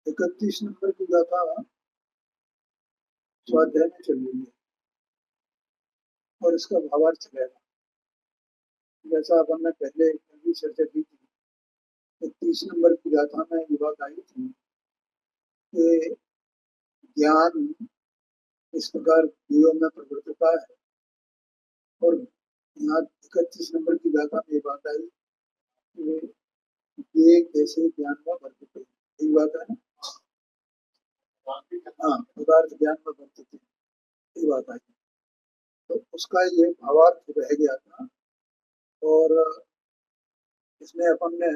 31 number की गाथा स्वाध्याय में चल रही है और इसका भावार्थ चलेगा। जैसा अपन ने पहले भी चर्चा की थी, 31 नंबर की गाथा में ये बात आई थी कि ज्ञान इस प्रकार जीवन में प्रवर्तता है, और यहाँ 31 नंबर की गाथा में ये बात आई कि ये कैसे ज्ञान में वर्तित है। यही बात है ना, हाँ, पदार्थ ज्ञान में वर्तित है, यही बात आई। तो उसका ये भावार्थ रह गया था, और इसमें अपन ने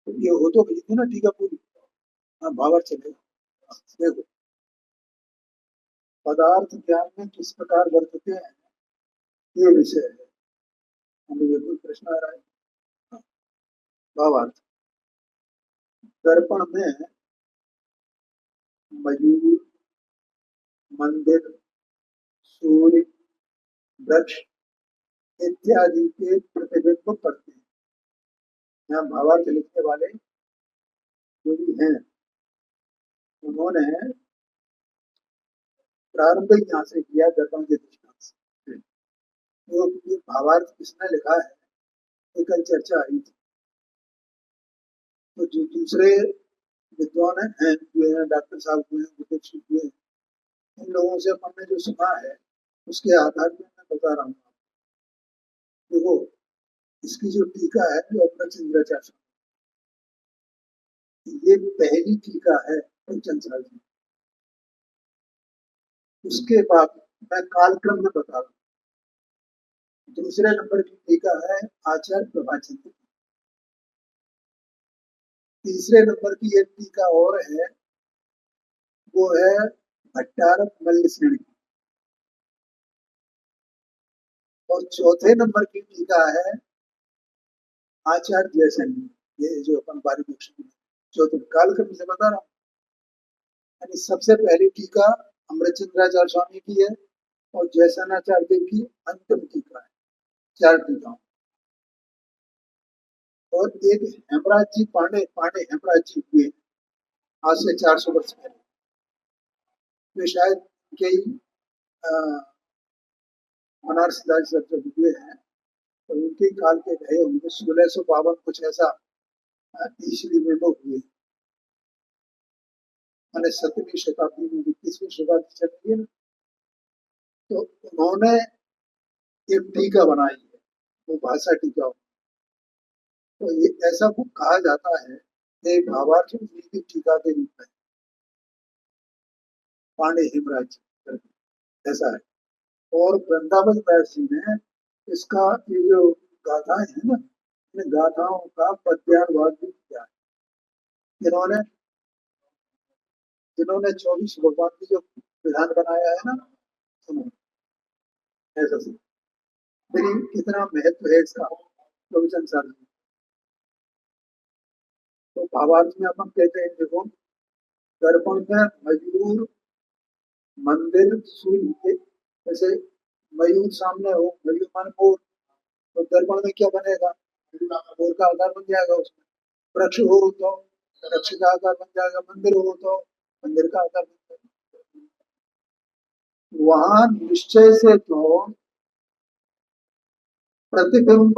ये हो तो गई थी ना, ठीक है पूरी। हाँ, भावार्थ चलेगा। देखो, पदार्थ ज्ञान में किस प्रकार वर्तते हैं, ये विषय है। हमें ये कोई प्रश्न आ रहा है? हाँ, भावार्थ। दर्पण में मयूर, मंदिर, सूर्य, वृक्ष इत्यादि के प्रतिबिंब पड़ते हैं। यहाँ भावार्थ लिखने वाले जो भी हैं, उन्होंने प्रारंभ यहाँ से किया दर्पण के दृष्टांत से। तो ये भावार्थ किसने लिखा है, ये कल चर्चा आई थी। तो जो दूसरे विद्वान हैं, जो है डॉक्टर साहब हुए हैं, बुद्धिक हुए हैं, इन लोगों से अपन ने जो सुना है उसके आधार पर मैं बता रहा हूँ। देखो, इसकी जो टीका है जो अपना चंद्राचार्य, ये पहली टीका है पंचन साल की। उसके बाद मैं कालक्रम में बता दूं, दूसरे नंबर की टीका है आचार्य प्रभाचंद्र। तीसरे नंबर की एक टीका और है, वो है भट्टारक मल्लसेन की। और चौथे नंबर की टीका है आचार्य जयसेन। ये जो अपन बारी चौथे कालक्रम से बता रहा हूँ। यानी सबसे पहली टीका अमृतचंद्राचार्य स्वामी की है, और जयसेनाचार्य देव की अंतिम टीका है। 4 टीकाओं। और एक हेमराज जी पांडे हेमराज जी हुए आज से 400 वर्ष पहले, वे शायद कई बनारस जब हुए हैं तो उनके काल के रहे होंगे। 1652 कुछ ऐसा ईस्वी में वो हुए, मैंने 17वीं शताब्दी में 21वीं शताब्दी चल रही है ना, तो उन्होंने एक टीका बनाई है, वो भाषा टीका। तो ये ऐसा को कहा जाता है कि भावार्थ की टीका के रूप में पांडे हेमराज ऐसा है। और वृंदावन दास जी ने इसका ये जो गाथाएं है ना, इन गाथाओं का पद्यानुवाद भी किया है। जिन्होंने 24 भगवान की जो विधान बनाया है ना, सुनो ऐसा सुनो, फिर कितना महत्व है इसका प्रवचन सार। तो भावार्थ में अपन कहते हैं, देखो, दर्पण में मयूर, मंदिर, सूर्य, जैसे मयूर सामने हो, मयूर मान मोर, तो दर्पण में क्या बनेगा, मोर का आकार बन जाएगा उसमें। वृक्ष हो तो वृक्ष का आकार बन जाएगा, मंदिर हो तो मंदिर का आकार बन जाएगा। वहां निश्चय से तो प्रतिबिंब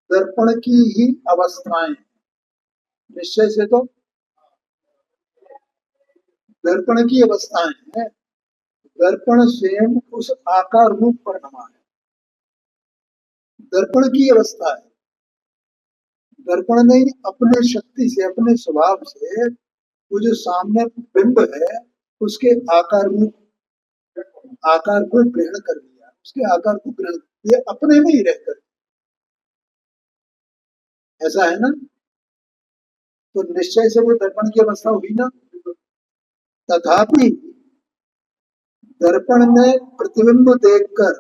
दर्पण की ही अवस्थाएं, निश्चय से तो दर्पण की अवस्थाएं हैं। दर्पण स्वयं उस आकार रूप पर नमा है, दर्पण की अवस्था है। दर्पण नहीं, अपने शक्ति से, अपने स्वभाव से वो जो सामने बिंब है उसके आकार को ग्रहण कर लिया, उसके आकार को ग्रहण, ये अपने में ही रहकर, ऐसा है ना। तो निश्चय से वो दर्पण की अवस्था हुई ना। तथापि दर्पण में प्रतिबिंब देखकर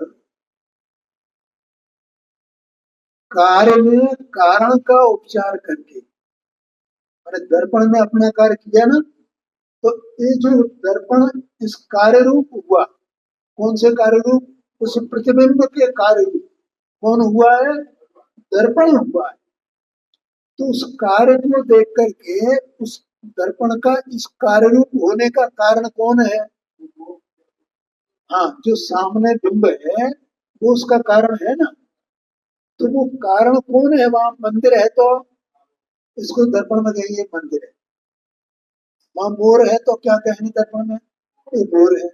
कार्य में कारण का उपचार करके, मैंने दर्पण में अपना कार्य किया ना, तो ये जो दर्पण इस कार्य रूप हुआ, कौन से कार्य रूप, उस प्रतिबिंब के कार्य कौन हुआ है? दर्पण हुआ है। तो उस कार्य को देख करके उस दर्पण का इस कार्य रूप होने का कारण कौन है? हाँ, जो सामने बिंब है वो उसका कारण है ना। तो वो कारण कौन है? वहां मंदिर है तो इसको दर्पण में कहेंगे मंदिर है। वहां मोर है तो क्या कहेंगे दर्पण में? ये मोर है।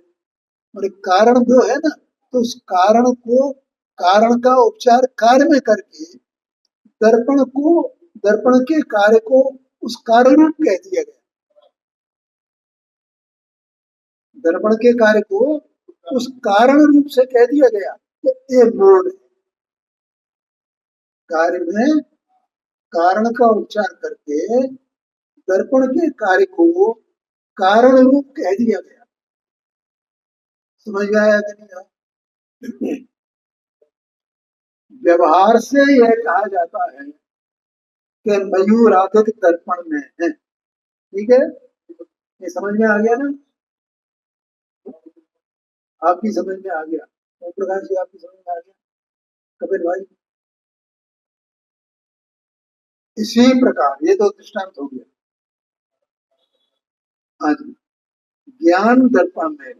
और एक कारण जो है ना, तो उस कारण को, कारण का उपचार कार्य में करके दर्पण को, दर्पण के कार्य को उस कार्य रूप कह दिया गया। दर्पण के कार्य को उस कारण रूप से कह दिया गया कि ये मोर है। कार्य में कारण का उपचार करके दर्पण के कार्य को कारण रूप कह दिया गया। समझ में आया कि नहीं आया? व्यवहार से यह कहा जाता है कि मयूर आदिक दर्पण में है। ठीक है, ये समझ में आ गया ना? आपकी समझ में आ गया? ओम प्रकाश जी, आपकी समझ में आ गया? कपिल भाई, इसी प्रकार ये तो दृष्टांत हो गया। आज ज्ञान दर्पण में,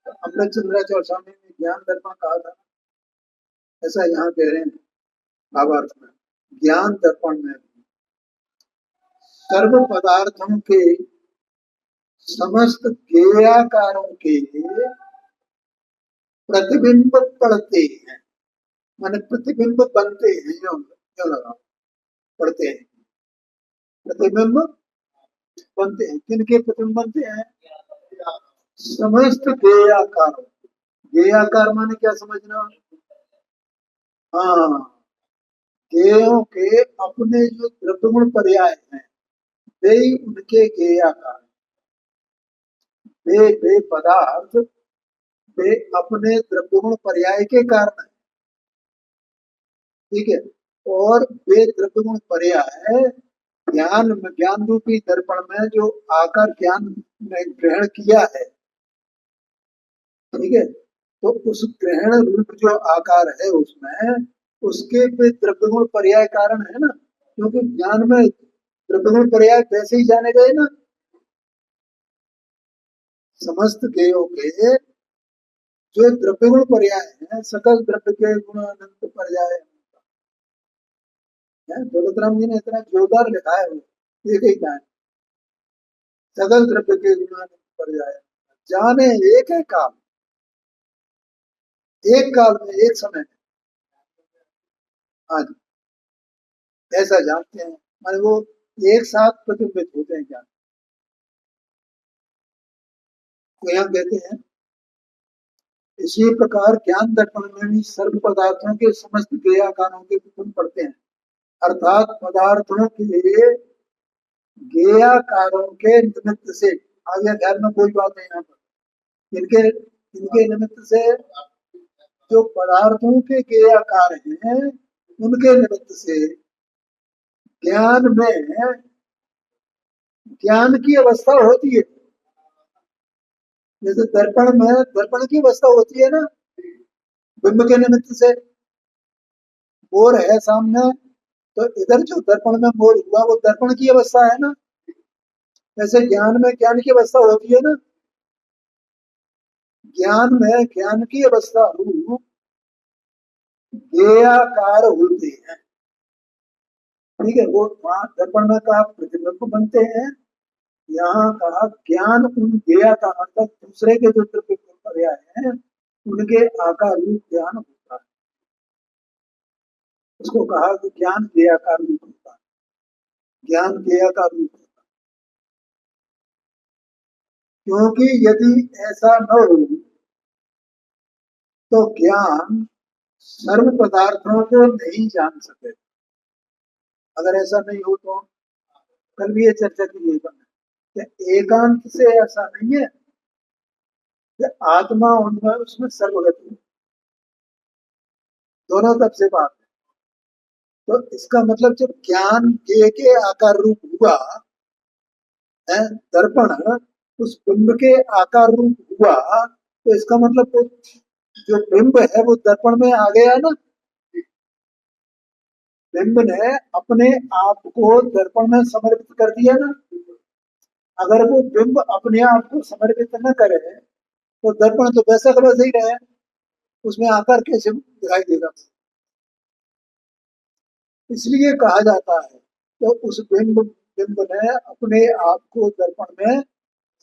अमृत चंद्राचार्य स्वामी ने ज्ञान दर्पण कहा था, ऐसा यहाँ कह रहे हैं भावार्थ में। ज्ञान दर्पण में सर्व पदार्थों के समस्त ज्ञेयाकारों के प्रतिबिंब पड़ते हैं, माने प्रतिबिंब बनते हैं। क्यों लगा पड़ते हैं? प्रतिबिंब बनते हैं। किनके प्रतिबिंब बनते हैं? समस्त ज्ञेयाकारों। ज्ञेयाकार माने क्या समझना? हाँ, ज्ञेयों के अपने जो द्रव्यगुण पर्याय हैं वे ही उनके ज्ञेयाकार। वे पदार्थ वे अपने द्रव्यगुण पर्याय के कारण है। ठीक है, और वे द्रव्यगुण पर्याय ज्ञान, ज्ञान रूपी दर्पण में जो आकार ज्ञान ने ग्रहण किया है, ठीक है, तो उस ग्रहण रूप जो आकार है उसमें उसके वे द्रव्यगुण पर्याय कारण है ना। क्योंकि ज्ञान में द्रव्यगुण पर्याय वैसे ही जाने गए ना। समस्त ज्ञेयों के जो द्रव्यगुण पर्याय है, सकल द्रव्य के गुण अनंत पर्याय है। जगतराम जी ने इतना जोरदार लिखा है, वो एक ही टाइम सकल द्रव्य के गुण अनंत पर्याय जाने एक है काल, एक काल में, एक समय में। आज ऐसा जानते हैं, माने वो एक साथ प्रतिबिंबित होते हैं ज्ञान। तो यहाँ कहते हैं इसी प्रकार ज्ञान दर्पण में भी सर्व पदार्थों के समस्त ज्ञेयाकारों के गुण पड़ते हैं। अर्थात पदार्थों के ज्ञेयाकारों के निमित्त से, आगे ध्यान में कोई बात नहीं यहाँ पर, इनके इनके निमित्त से जो पदार्थों के ज्ञेयाकार हैं उनके निमित्त से ज्ञान में ज्ञान की अवस्था होती है। जैसे दर्पण में दर्पण की अवस्था होती है ना, बिंब के निमित्त से। मोर है सामने, तो इधर जो दर्पण में मोर हुआ वो दर्पण की अवस्था है ना। वैसे ज्ञान में ज्ञान की अवस्था होती है ना। ज्ञान में ज्ञान की अवस्था रूप ज्ञेयाकार होते हैं। ठीक है, वो वहां दर्पण में कहा प्रतिबिंब बनते हैं, यहाँ कहा ज्ञान उन ज्ञेयाकार तक दूसरे के जो द्रव्य पर्याय हैं उनके आकार रूप ज्ञान होता है। उसको कहा कि ज्ञान ज्ञेयाकार रूप होता है, ज्ञान ज्ञेयाकार रूप होता है। क्योंकि यदि ऐसा न हो तो ज्ञान सर्व पदार्थों को नहीं जान सके। अगर ऐसा नहीं हो तो कल भी ये चर्चा की गई बना, एकांत से ऐसा नहीं है कि आत्मा उनमें उसमें सर्वगति, दोनों तरफ से बात है। तो इसका मतलब जब ज्ञान के आकार रूप हुआ है दर्पण, उस बिंब के आकार रूप हुआ, तो इसका मतलब वो जो बिंब है वो दर्पण में आ गया ना, बिंब ने अपने आप को दर्पण में समर्पित कर दिया ना। अगर वो बिंब अपने आप को समर्पित न करे तो दर्पण तो वैसा का वैसा ही रहे, उसमें आकार कैसे दिखाई देगा। इसलिए कहा जाता है तो उस बिंब बिंब ने अपने आप को दर्पण में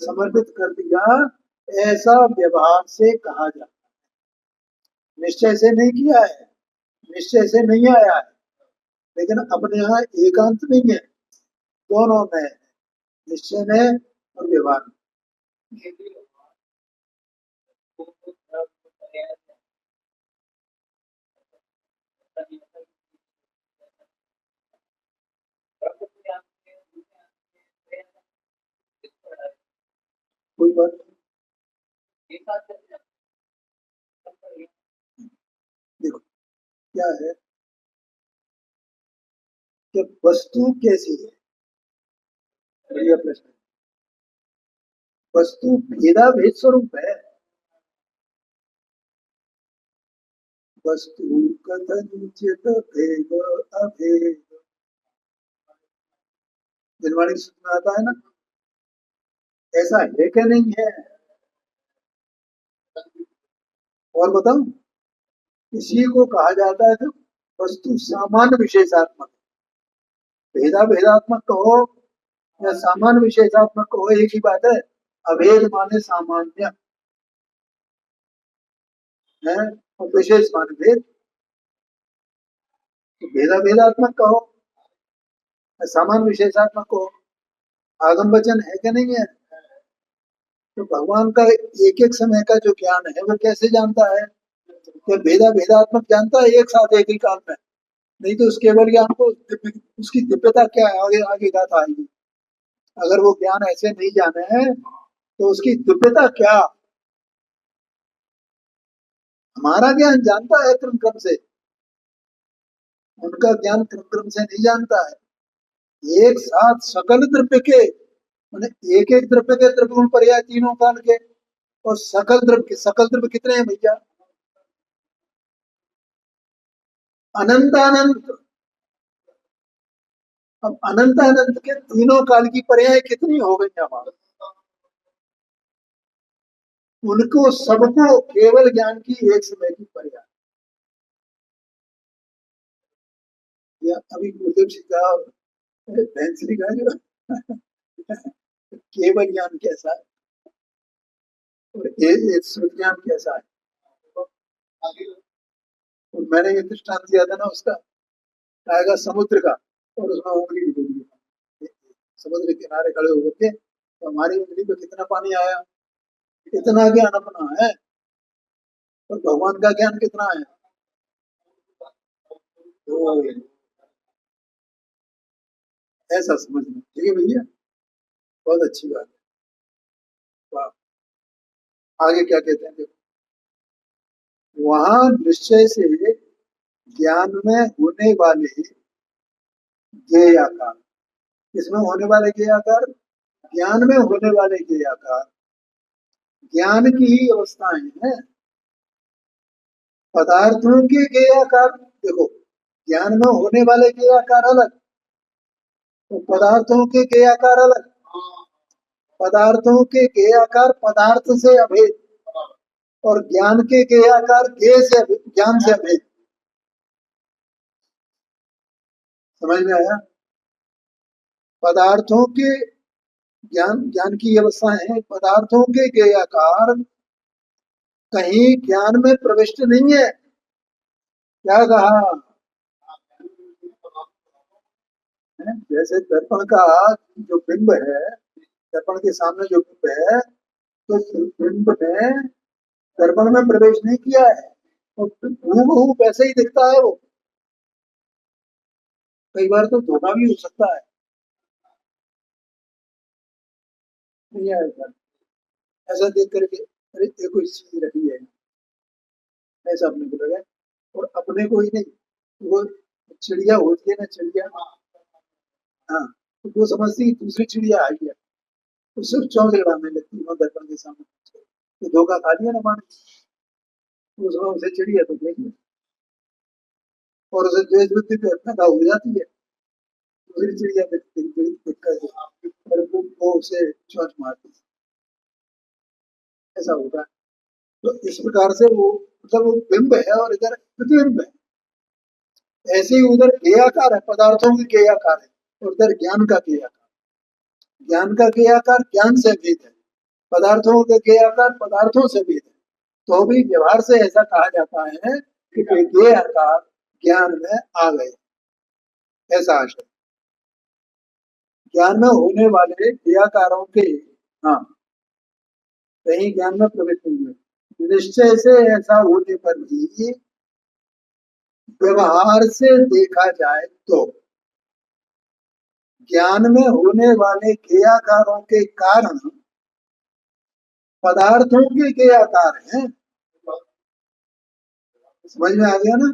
समर्पित कर दिया, ऐसा व्यवहार से कहा जाता है। निश्चय से नहीं किया है, निश्चय से नहीं आया है, लेकिन अपने यहाँ एकांत नहीं है, दोनों में है, निश्चय में और व्यवहार में। कोई बात नहीं। देखो क्या है कि वस्तु कैसी है, बढ़िया प्रश्न। वस्तु भेदा भेद स्वरूप है। वस्तु कथंचित भेद अभेद, दिलवाणी सुनना आता है ना, ऐसा है क्या नहीं है। और बताऊं, इसी को कहा जाता है तो वस्तु सामान्य विशेषात्मक। भेदा भेदात्मक कहो या सामान्य विशेषात्मक कहो, एक ही बात है। अभेद माने सामान्य है और विशेष माने भेद। तो भेदा भेदात्मक कहो या सामान्य विशेषात्मक कहो, आगम वचन है कि नहीं है। तो भगवान का एक एक समय का जो ज्ञान है वो कैसे जानता है, कि भेदा भेदात्मक जानता है एक साथ एक ही काल में। नहीं तो उस केवल ज्ञान को उसकी दिव्यता क्या है, आगे आगे बात आएगी। अगर वो ज्ञान ऐसे नहीं जाने हैं तो उसकी दिव्यता क्या। हमारा ज्ञान जानता है क्रम क्रम से, उनका ज्ञान क्रम क्रम से नहीं जानता है। एक साथ सकल द्रव्य के, मैंने एक एक द्रव्य के द्रव्य गुण पर्याय तीनों काल के, और सकल द्रव्य के, सकल द्रव्य कितने हैं भैया, अनंत अनंत। अब अनंत अनंत के तीनों काल की पर्याय कितनी हो गई हमारे, उनको सबको केवल ज्ञान की एक समय की पर्याय। या अभी गुरुदेव जी का भैंसरी का जो केवल ज्ञान कैसा है और एक श्रुत ज्ञान कैसा है। और मैंने ये दृष्टांत दिया था ना उसका, आएगा समुद्र का और उसमें उंगली डूबी, समुद्र के किनारे खड़े होकर के तो हमारी उंगली पे कितना पानी आया। इतना ज्ञान अपना है और भगवान का ज्ञान कितना है। तो ऐसा समझना ठीक है भैया, बहुत अच्छी बात है। वाह, आगे क्या कहते हैं देखो, वहां निश्चय से ज्ञान में होने वाले ज्ञेय आकार, इसमें होने वाले ज्ञेय आकार, ज्ञान में होने वाले ज्ञेय आकार ज्ञान की ही अवस्थाएं हैं। पदार्थों के ज्ञेय आकार देखो, ज्ञान में होने वाले ज्ञेय आकार अलग, तो पदार्थों के ज्ञेय आकार अलग। पदार्थों के ज्ञेय आकार पदार्थ से अभेद, और ज्ञान के ज्ञेय आकार ज्ञेय से ज्ञान से अभेद। समझ में आया। पदार्थों के ज्ञान, ज्ञान की अवस्था है, पदार्थों के ज्ञेय आकार कहीं ज्ञान में प्रविष्ट नहीं है। क्या कहा है? जैसे दर्पण का जो बिंब है, दर्पण के सामने जो बिंब है, तो बिंब ने दर्पण में प्रवेश नहीं किया है, और हूबहू वैसे ही दिखता है वो। कई बार तो धोखा भी हो सकता है, नहीं आएगा ऐसा देख करके, अरे ये कोई चीज रही है, ऐसा अपने को लगा। और अपने को ही नहीं, वो चिड़िया होती है ना, चिड़िया, हाँ, तो वो समझती है दूसरी चिड़िया आई है, तो सिर्फ चौंक लड़ाने लगती है वहां दर्पण के सामने, तो धोखा खा लिया ना माने। उसमें उसे चिड़िया तो नहीं है, और उसे द्वेष बुद्धि पैदा हो जाती है, दूसरी चिड़िया दिख कर और वो उसे चोंच मारती है, ऐसा होता है। तो इस प्रकार से वो मतलब वो बिंब है और इधर प्रतिबिंब है। ऐसे ही उधर गेयाकार है, पदार्थों के गेयाकार है, और उधर ज्ञान का गेयाकार। ज्ञान का गेयाकार ज्ञान से भेद है, पदार्थों का गेयाकार पदार्थों से भेद है। तो भी व्यवहार से ऐसा कहा जाता है कि गेयाकार ज्ञान में आ गए, ऐसा आशय। ज्ञान में होने वाले क्रियाकारों के, हाँ, कहीं ज्ञान में प्रवृत्ति हुए, निश्चय से ऐसा होने पर भी व्यवहार से देखा जाए तो ज्ञान में होने वाले क्रियाकारों के कारण पदार्थों के क्रियाकार हैं। समझ में आ गया ना?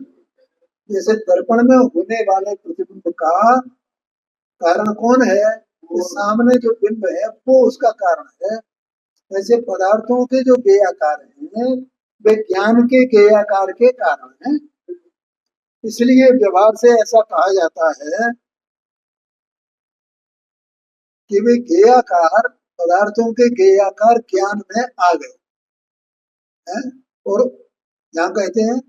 जैसे दर्पण में होने वाले प्रतिबिंब का कारण कौन है? सामने जो बिंब है वो उसका कारण है। ऐसे पदार्थों के जो गेयाकार हैं वे ज्ञान के गेयाकार के कारण हैं। इसलिए व्यवहार से ऐसा कहा जाता है कि वे गेयाकार, पदार्थों के गेयाकार ज्ञान में आ गए हैं। और यहाँ कहते हैं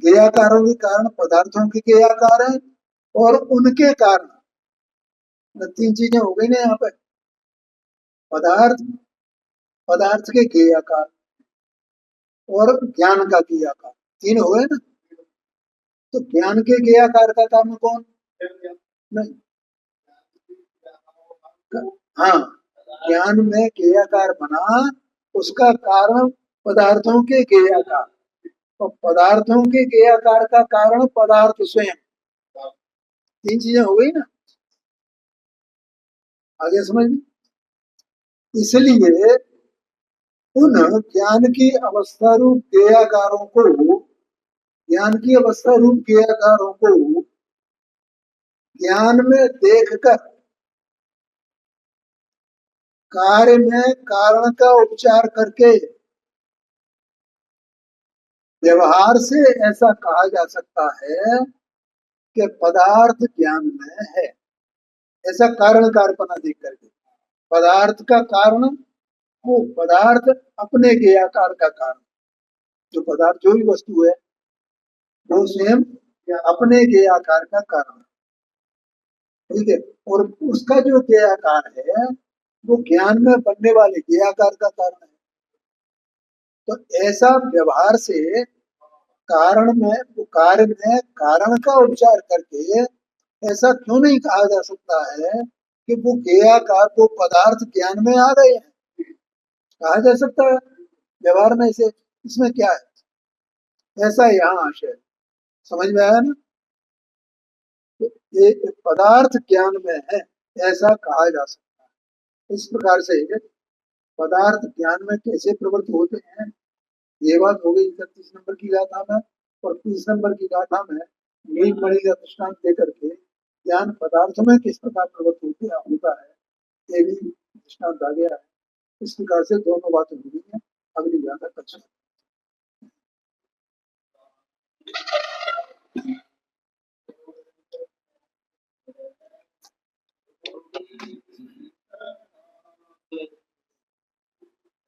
गेयाकारों के कारण पदार्थों के गेयाकार है, और उनके कारण, तीन चीजें हो गई ना यहाँ पे, पदार्थ, पदार्थ के गेयाकार और ज्ञान का गेयाकार, तीन हो गए ना। तो ज्ञान के गेयाकार का कारण कौन? नहीं, हाँ, ज्ञान में गेयाकार बना, उसका कारण पदार्थों के गेयाकार, और पदार्थों के गेयाकार का कारण पदार्थ स्वयं। तीन चीजें हो गई ना, आगे समझ में। इसलिए उन ज्ञान की अवस्था रूप गेयाकारों को, ज्ञान की अवस्था रूप गेयाकारों को ज्ञान में देखकर कार्य में कारण का उपचार करके व्यवहार से ऐसा कहा जा सकता है कि पदार्थ ज्ञान में है। ऐसा कारण कारपना देख करके पदार्थ का कारण, वो पदार्थ अपने ज्ञाकार का कारण, जो पदार्थ जो भी वस्तु है वो स्वयं अपने ज्ञाकार का कारण, ठीक है। और उसका जो ज्ञाकार है वो ज्ञान में बनने वाले ज्ञाकार का कारण है। तो ऐसा व्यवहार से कारण में, वो कार्य में कारण का उपचार करके ऐसा क्यों नहीं कहा जा सकता है कि वो ज्ञाकार, वो पदार्थ ज्ञान में आ गए हैं? कहा जा सकता है व्यवहार में से, इसमें क्या है? ऐसा यहाँ आशय है। समझ में आया ना? तो ये पदार्थ ज्ञान में है, ऐसा कहा जा सकता है। इस प्रकार से पदार्थ ज्ञान में कैसे प्रवृत्त होते हैं, ये बात हो गई 31 नंबर की गाथा में। और 30 नंबर की गाथा में नील मणि का दृष्टांत देकर के ज्ञान पदार्थ में किस प्रकार प्रवृत्त होता है, ये भी दृष्टांत आ गया है। इस प्रकार से दोनों बातें हो गई हैं। अगली गाथा कक्षा